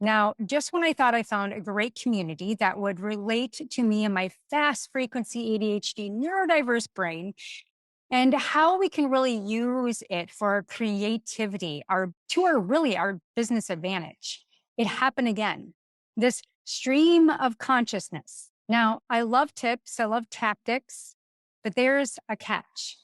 Now, just when I thought I found a great community that would relate to me and my fast frequency ADHD neurodiverse brain, and how we can really use it for our creativity, our business advantage. It happened again. This stream of consciousness. Now, I love tips, I love tactics, but there's a catch.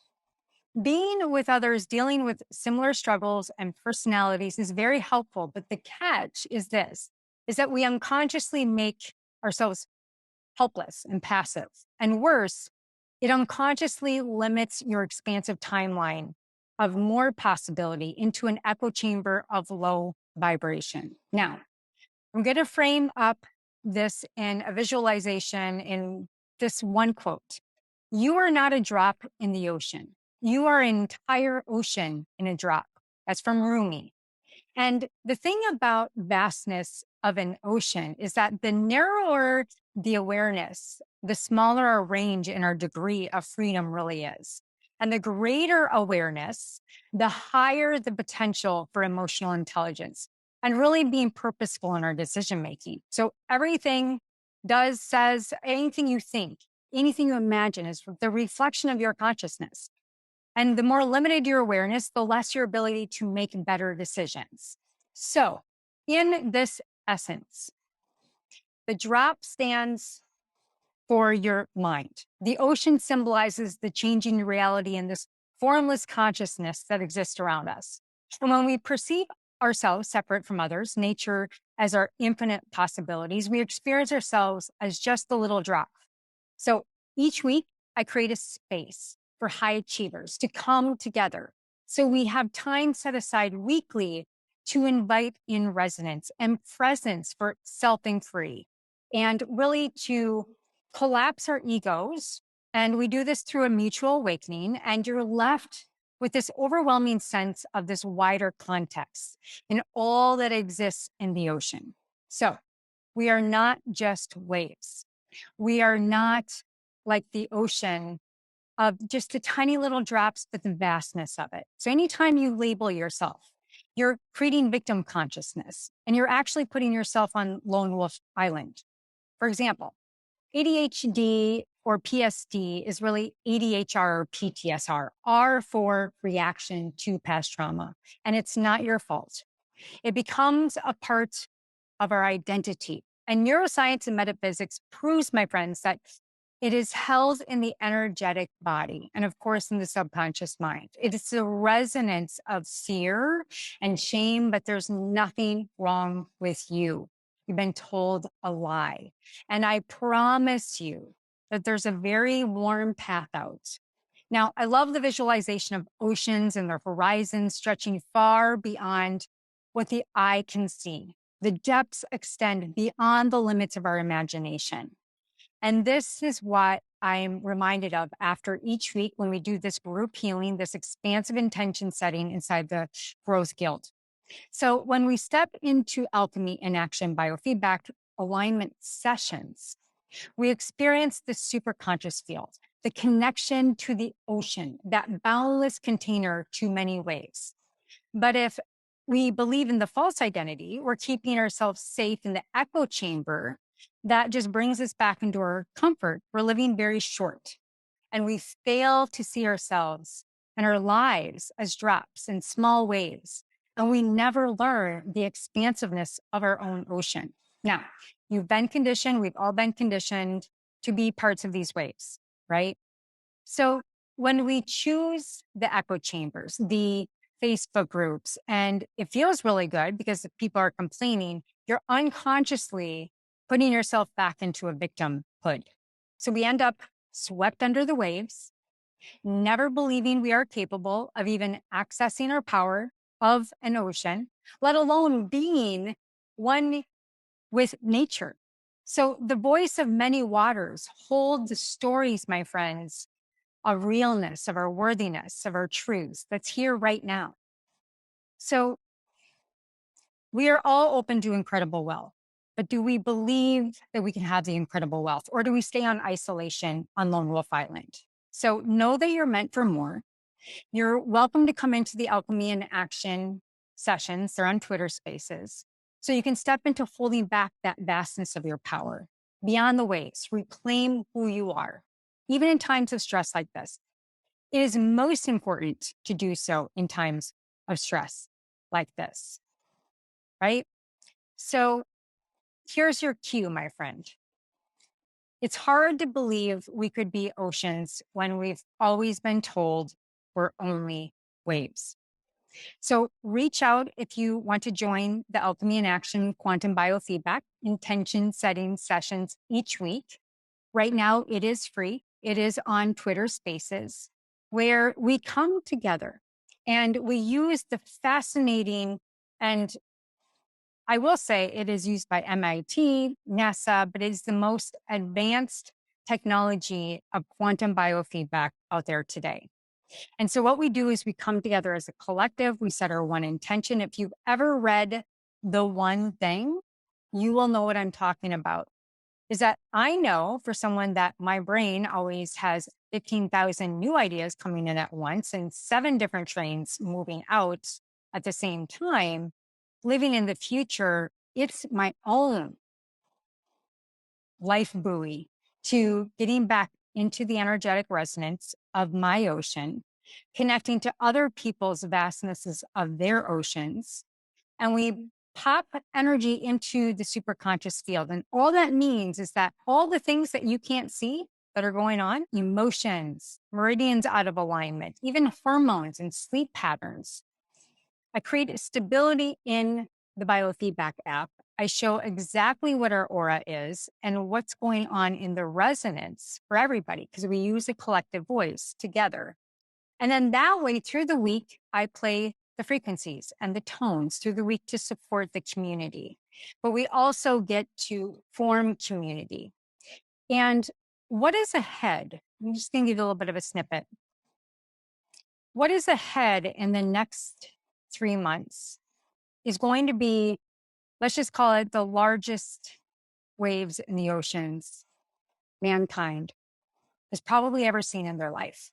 Being with others dealing with similar struggles and personalities is very helpful, but the catch is that we unconsciously make ourselves helpless and passive. And worse, it unconsciously limits your expansive timeline of more possibility into an echo chamber of low vibration. Now, I'm going to frame up this in a visualization in this one quote. You are not a drop in the ocean. You are an entire ocean in a drop. That's from Rumi. And the thing about vastness of an ocean is that the narrower the awareness, the smaller our range and our degree of freedom really is. And the greater awareness, the higher the potential for emotional intelligence and really being purposeful in our decision making. So everything says, anything you think, anything you imagine is the reflection of your consciousness. And the more limited your awareness, the less your ability to make better decisions. So, in this essence, the drop stands for your mind. The ocean symbolizes the changing reality and this formless consciousness that exists around us. And when we perceive ourselves separate from others, nature as our infinite possibilities, we experience ourselves as just the little drop. So each week, I create a space for high achievers to come together. So we have time set aside weekly to invite in resonance and presence for self-inquiry and really to collapse our egos. And we do this through a mutual awakening, and you're left with this overwhelming sense of this wider context in all that exists in the ocean. So we are not just waves. We are not like the ocean of just the tiny little drops, but the vastness of it. So anytime you label yourself, you're creating victim consciousness, and you're actually putting yourself on Lone Wolf Island. For example, ADHD or PSD is really ADHR or PTSR, R for reaction to past trauma. And it's not your fault. It becomes a part of our identity. And neuroscience and metaphysics proves, my friends, that it is held in the energetic body and, of course, in the subconscious mind. It is the resonance of fear and shame, but there's nothing wrong with you. You've been told a lie. And I promise you that there's a very warm path out. Now, I love the visualization of oceans and their horizons stretching far beyond what the eye can see. The depths extend beyond the limits of our imagination. And this is what I'm reminded of after each week when we do this group healing, this expansive intention setting inside the growth guild. So when we step into alchemy in action biofeedback alignment sessions, we experience the superconscious field, the connection to the ocean, that boundless container to many waves. But if we believe in the false identity, we're keeping ourselves safe in the echo chamber that just brings us back into our comfort. We're living very short, and we fail to see ourselves and our lives as drops and small waves. And we never learn the expansiveness of our own ocean. Now, you've been conditioned, we've all been conditioned to be parts of these waves, right? So when we choose the echo chambers, the Facebook groups, and it feels really good because people are complaining, you're unconsciously putting yourself back into a victimhood. So we end up swept under the waves, never believing we are capable of even accessing our power of an ocean, let alone being one with nature. So the voice of many waters hold the stories, my friends, of realness, of our worthiness, of our truths that's here right now. So we are all open to incredible wealth, but do we believe that we can have the incredible wealth, or do we stay on isolation on Lone Wolf Island? So know that you're meant for more. You're welcome to come into the Alchemy in Action sessions. They're on Twitter Spaces. So you can step into holding back that vastness of your power beyond the waves, reclaim who you are, even in times of stress like this. It is most important to do so in times of stress like this, right? So here's your cue, my friend. It's hard to believe we could be oceans when we've always been told we're only waves. So reach out if you want to join the Alchemy in Action Quantum Biofeedback intention setting sessions each week. Right now, it is free. It is on Twitter Spaces, where we come together and we use the fascinating, and I will say it is used by MIT, NASA, but it is the most advanced technology of quantum biofeedback out there today. And so what we do is we come together as a collective. We set our one intention. If you've ever read The One Thing, you will know what I'm talking about. Is that I know for someone that my brain always has 15,000 new ideas coming in at once and 7 different trains moving out at the same time. Living in the future, it's my own life buoy to getting back into the energetic resonance of my ocean, connecting to other people's vastnesses of their oceans. And we pop energy into the superconscious field. And all that means is that all the things that you can't see that are going on, emotions, meridians out of alignment, even hormones and sleep patterns. I create stability in the biofeedback app. I show exactly what our aura is and what's going on in the resonance for everybody, because we use a collective voice together. And then that way, through the week, I play the frequencies and the tones through the week to support the community. But we also get to form community. And what is ahead? I'm just going to give you a little bit of a snippet. What is ahead in the next 3 months is going to be, let's just call it the largest waves in the oceans mankind has probably ever seen in their life.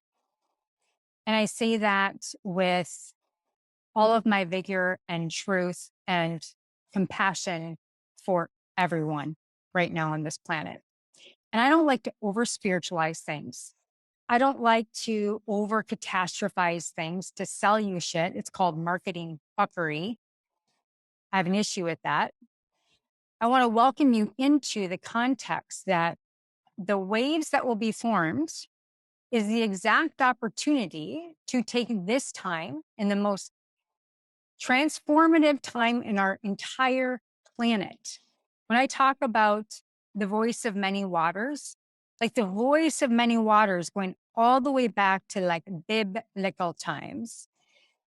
And I say that with all of my vigor and truth and compassion for everyone right now on this planet. And I don't like to over spiritualize things. I don't like to over catastrophize things to sell you shit. It's called marketing fuckery. I have an issue with that. I want to welcome you into the context that the waves that will be formed is the exact opportunity to take this time in the most transformative time in our entire planet. When I talk about the voice of many waters, like the voice of many waters going all the way back to like biblical times,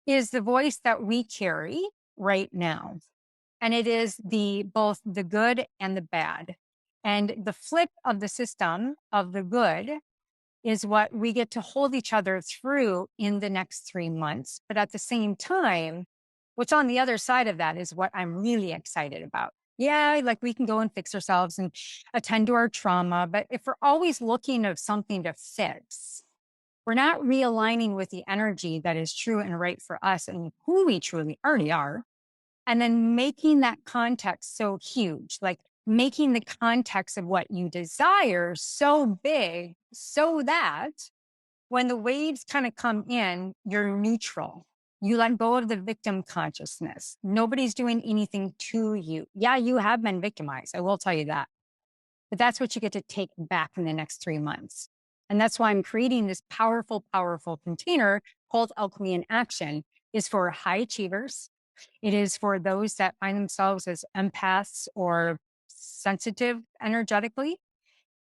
is the voice that we carry right now. And it is both the good and the bad. And the flip of the system of the good is what we get to hold each other through in the next 3 months. But at the same time, what's on the other side of that is what I'm really excited about. Yeah, like we can go and fix ourselves and attend to our trauma. But if we're always looking of something to fix, we're not realigning with the energy that is true and right for us and who we truly already are. And then making that context so huge, like making the context of what you desire so big so that when the waves kind of come in, you're neutral. You let go of the victim consciousness. Nobody's doing anything to you. Yeah, you have been victimized. I will tell you that. But that's what you get to take back in the next 3 months. And that's why I'm creating this powerful, powerful container called Alchemy in Action. Is for high achievers. It is for those that find themselves as empaths or sensitive energetically.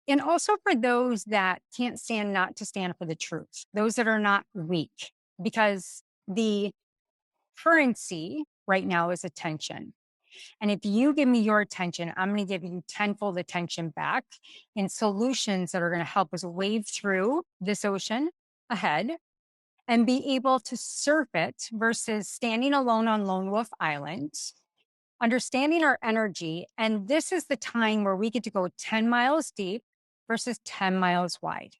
And also for those that can't stand not to stand for the truth, those that are not weak, because the currency right now is attention. And if you give me your attention, I'm going to give you tenfold attention back in solutions that are going to help us wade through this ocean ahead and be able to surf it versus standing alone on Lone Wolf Island, understanding our energy. And this is the time where we get to go 10 miles deep versus 10 miles wide.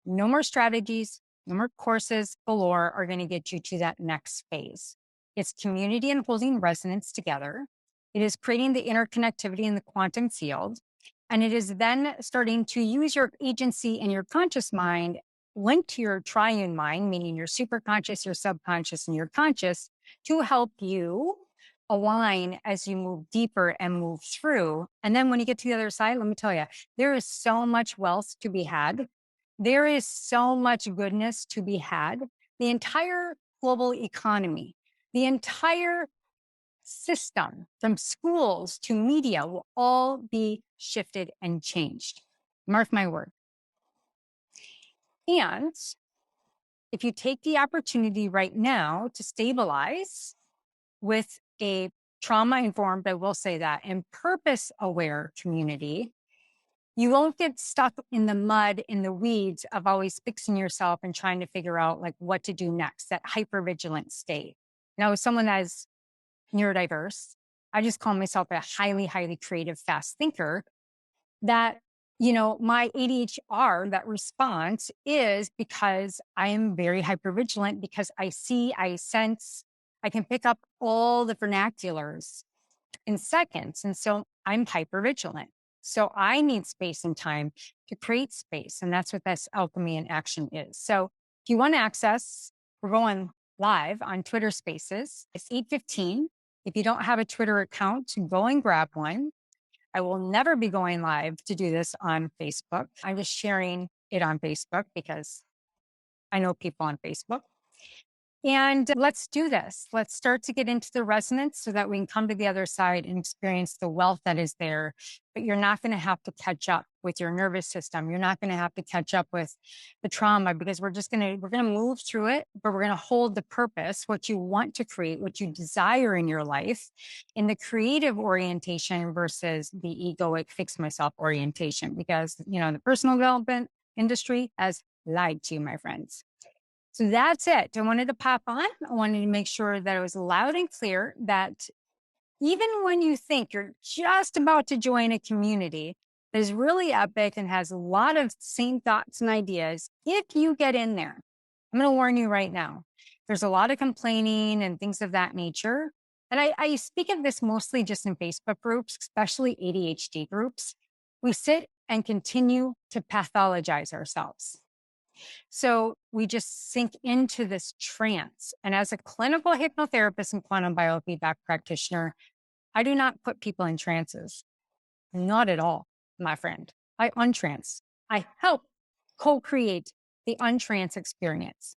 No more strategies, no more courses galore are going to get you to that next phase. It's community and holding resonance together. It is creating the interconnectivity in the quantum field. And it is then starting to use your agency and your conscious mind linked to your triune mind, meaning your superconscious, your subconscious, and your conscious, to help you align as you move deeper and move through. And then when you get to the other side, let me tell you, there is so much wealth to be had. There is so much goodness to be had. The entire global economy, the entire system, from schools to media, will all be shifted and changed. Mark my word. And if you take the opportunity right now to stabilize with a trauma informed, I will say that, and purpose aware community, you won't get stuck in the mud, in the weeds of always fixing yourself and trying to figure out like what to do next, that hypervigilant state. Now, as someone that's neurodiverse, I just call myself a highly, highly creative, fast thinker. That, my ADHR, that response is because I am very hypervigilant, because I see, I sense, I can pick up all the vernaculars in seconds. And so I'm hypervigilant. So I need space and time to create space. And that's what this alchemy in action is. So if you want access, we're going live on Twitter Spaces. It's 8:15. If you don't have a Twitter account, go and grab one. I will never be going live to do this on Facebook. I'm just sharing it on Facebook because I know people on Facebook. And let's do this. Let's start to get into the resonance so that we can come to the other side and experience the wealth that is there. But you're not going to have to catch up with your nervous system. You're not going to have to catch up with the trauma, because we're going to move through it, but we're going to hold the purpose, what you want to create, what you desire in your life, in the creative orientation versus the egoic fix myself orientation, because, the personal development industry has lied to you, my friends. So that's it. I wanted to pop on. I wanted to make sure that it was loud and clear that even when you think you're just about to join a community that is really epic and has a lot of same thoughts and ideas, if you get in there, I'm going to warn you right now, there's a lot of complaining and things of that nature. And I speak of this mostly just in Facebook groups, especially ADHD groups. We sit and continue to pathologize ourselves. So we just sink into this trance. And as a clinical hypnotherapist and quantum biofeedback practitioner, I do not put people in trances. Not at all, my friend. I untrance. I help co-create the untrance experience.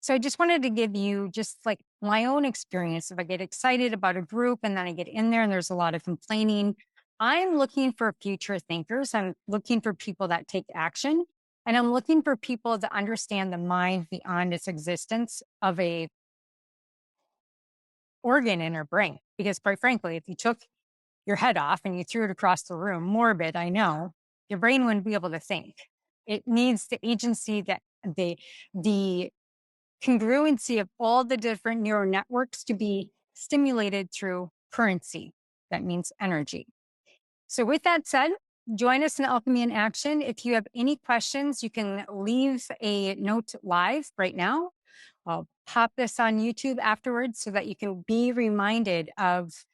So I just wanted to give you just like my own experience. If I get excited about a group and then I get in there and there's a lot of complaining, I'm looking for future thinkers. I'm looking for people that take action. And I'm looking for people to understand the mind beyond its existence of a organ in our brain. Because quite frankly, if you took your head off and you threw it across the room, morbid, I know, your brain wouldn't be able to think. It needs the agency, that the congruency of all the different neural networks to be stimulated through currency. That means energy. So with that said, join us in Alchemy in Action. If you have any questions, you can leave a note live right now. I'll pop this on YouTube afterwards so that you can be reminded of,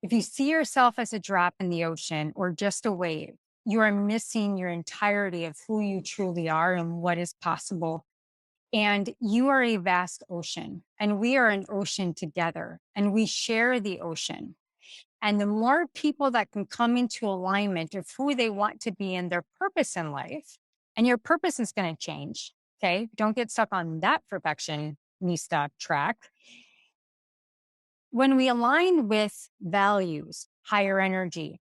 if you see yourself as a drop in the ocean or just a wave, you are missing your entirety of who you truly are and what is possible. And you are a vast ocean, and we are an ocean together, and we share the ocean. And the more people that can come into alignment of who they want to be and their purpose in life, and your purpose is going to change. Okay. Don't get stuck on that perfectionista track. When we align with values, higher energy,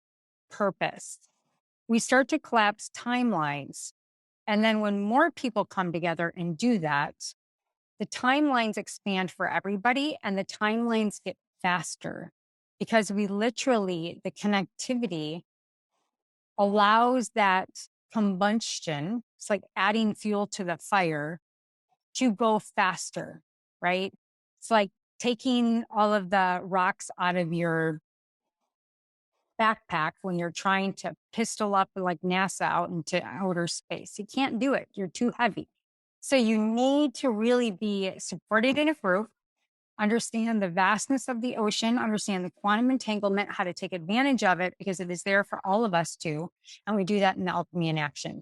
purpose, we start to collapse timelines. And then when more people come together and do that, the timelines expand for everybody and the timelines get faster, because we literally, the connectivity allows that combustion. It's like adding fuel to the fire to go faster, right? It's like taking all of the rocks out of your backpack when you're trying to pistol up like NASA out into outer space. You can't do it. You're too heavy. So you need to really be supported in a group. understand the vastness of the ocean, understand the quantum entanglement, how to take advantage of it because it is there for all of us to. And we do that in the alchemy in action.